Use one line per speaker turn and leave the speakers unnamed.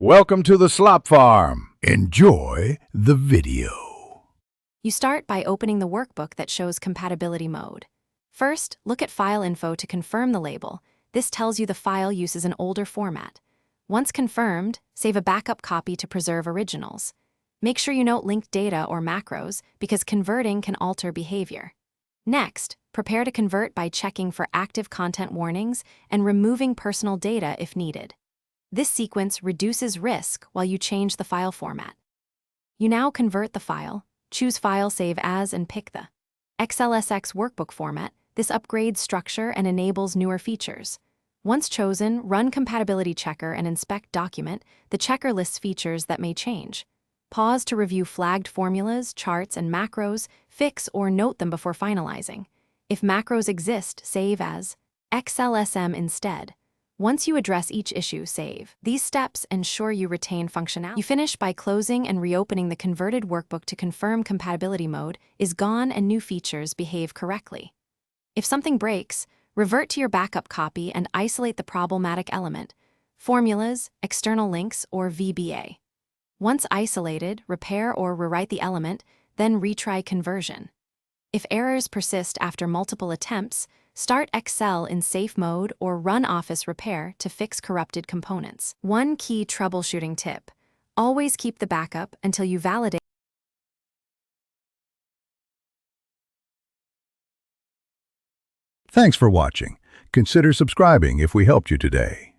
Welcome to the Slop Farm. Enjoy the video.
You start by opening the workbook that shows compatibility mode. First, look at file info to confirm the label. This tells you the file uses an older format. Once confirmed, save a backup copy to preserve originals. Make sure you note linked data or macros because converting can alter behavior. Next, prepare to convert by checking for active content warnings and removing personal data if needed. This sequence reduces risk while you change the file format. You now convert the file, choose File, Save As, and pick the XLSX workbook format. This upgrades structure and enables newer features. Once chosen, run Compatibility Checker and inspect document. The checker lists features that may change. Pause to review flagged formulas, charts, and macros, fix or note them before finalizing. If macros exist, save as XLSM instead. Once you address each issue, save. These steps ensure you retain functionality. You finish by closing and reopening the converted workbook to confirm compatibility mode is gone and new features behave correctly. If something breaks, revert to your backup copy and isolate the problematic element, formulas, external links, or VBA. Once isolated, repair or rewrite the element, then retry conversion. If errors persist after multiple attempts, start Excel in safe mode or run Office Repair to fix corrupted components. One key troubleshooting tip: always keep the backup until you validate.
Thanks for watching. Consider subscribing if we helped you today.